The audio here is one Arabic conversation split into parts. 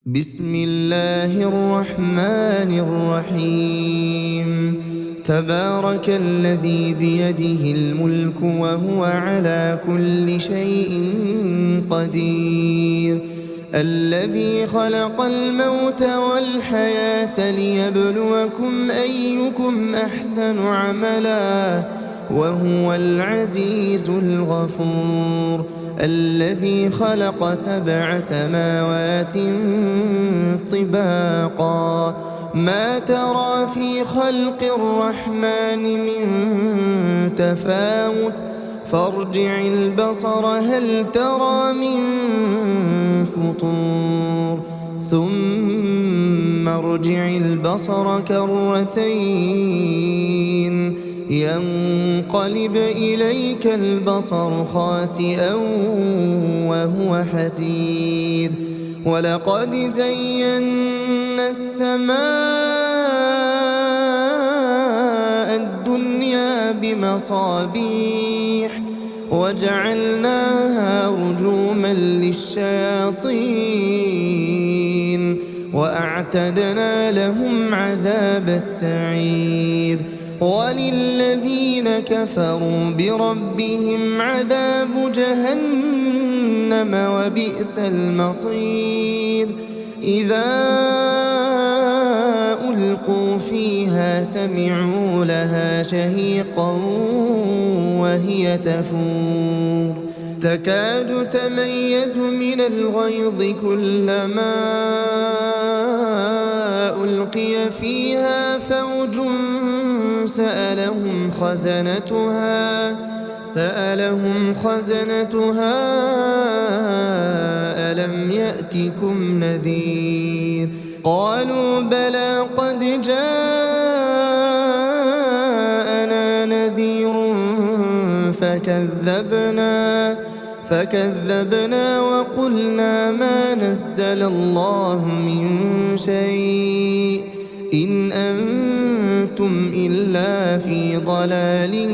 بسم الله الرحمن الرحيم. تبارك الذي بيده الملك وهو على كل شيء قدير، الذي خلق الموت والحياة ليبلوكم أيكم أحسن عملا وهو العزيز الغفور، الذي خلق 7 سماوات طباقا ما ترى في خلق الرحمن من تفاوت فارجع البصر هل ترى من فطور ثم ارجع البصر كرتين ينقلب إليك البصر خاسئا وهو حسير، ولقد زينا السماء الدنيا بمصابيح وجعلناها رجوما للشياطين وأعتدنا لهم عذاب السعير، وللذين كفروا بربهم عذاب جهنم وبئس المصير. إذا ألقوا فيها سمعوا لها شهيقا وهي تفور تكاد تميز من الغيظ كلما ألقي فيها فوج سألهم خزنتها ألم يأتكم نذير؟ قالوا بلى قد جاءنا نذير فكذبنا وقلنا ما نزل الله من شيء إن أنتم إلا في ضلال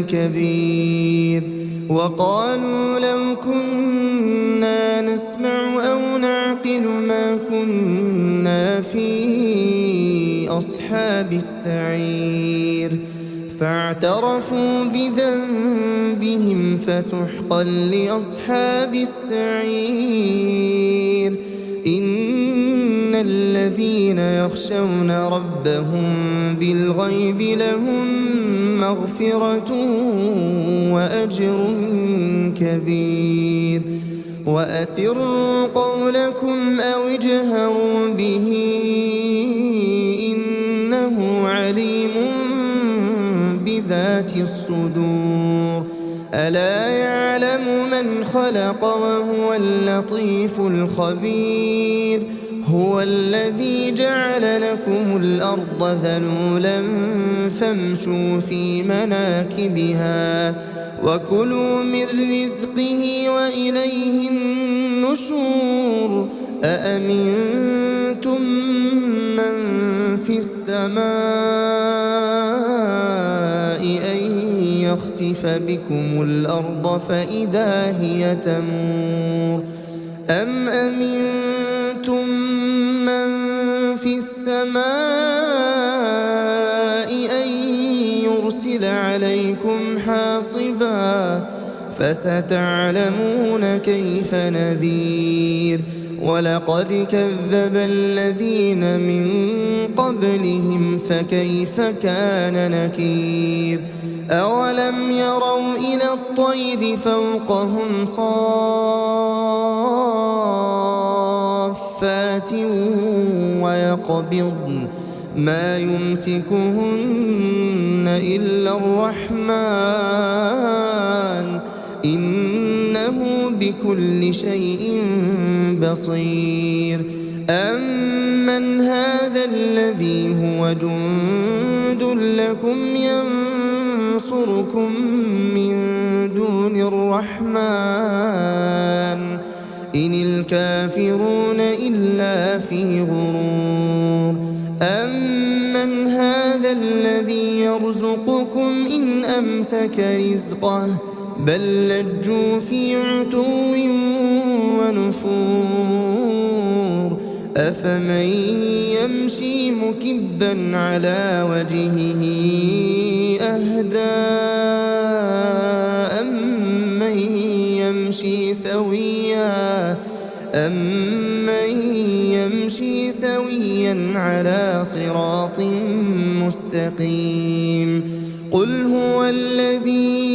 كبير. وقالوا لو كنا نسمع أو نعقل ما كنا في أصحاب السعير، فاعترفوا بذنبهم فسحقا لأصحاب السعير. إن الذين يخشون ربهم بالغيب لهم مغفرة وأجر كبير. وأسروا قولكم أو اجهروا به إنه عليم بذات الصدور. ألا يعلم من خلق وهو اللطيف الخبير. هو الذي جعل لكم الأرض ذلولا فامشوا في مناكبها وكلوا من رزقه وإليه النشور. أأمنتم من في السماء أن يخسف بكم الأرض فإذا هي تمور أم أمنتم من في السماء أن يرسل عليكم حاصبا فستعلمون كيف نذير. ولقد كذب الذين من قبلهم فكيف كان نكير. أولم يروا إلى الطير فوقهم صافات ويقبضن ما يمسكهن إلا الرحمن إنه بكل شيء بصير. أمن هذا الذي هو جند لكم ينصركم من دون الرحمن إن الكافرون إلا في غرور. أمن هذا الذي يرزقكم إن أمسك رزقه بل لجوا في عتو ونفور أفمن يمشي مكبا على وجهه أهدى أمن يمشي سويا على صراط مستقيم قل هو الذي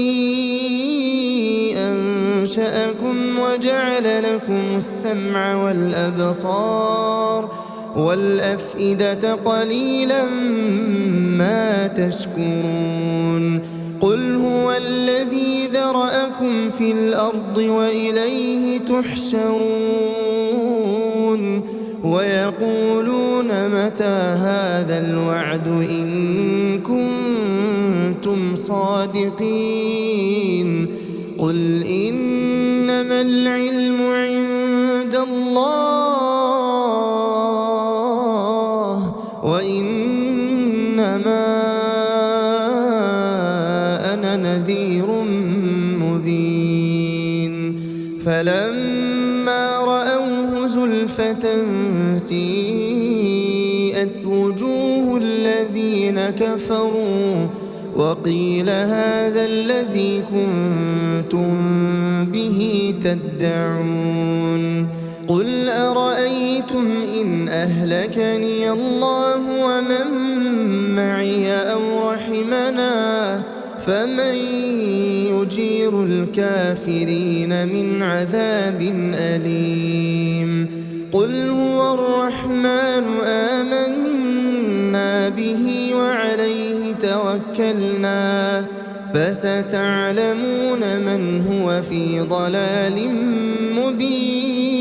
أنشأكم وجعل لكم السمع والأبصار والأفئدة قليلا ما تشكرون قل هو الذي ذرأكم في الأرض وإليه تحشرون ويقولون متى هذا الوعد إن كنتم صادقين قل إنما العلم عند الله وإنما أنا نذير مبين فلما رأوه زلفة سيئت وجوه الذين كفروا وقيل هذا الذي كنتم به تدعون قل أرأيتم إن أهلكني الله ومن معي أو رحمنا فمن يجير الكافرين من عذاب أليم قل هو الرحمن آمنا به وعليه توكلنا فستعلمون من هو في ضلال مبين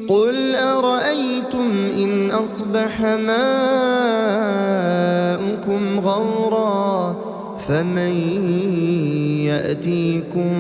قل أرأيتم إن أصبح ماؤكم غورا فمن يأتيكم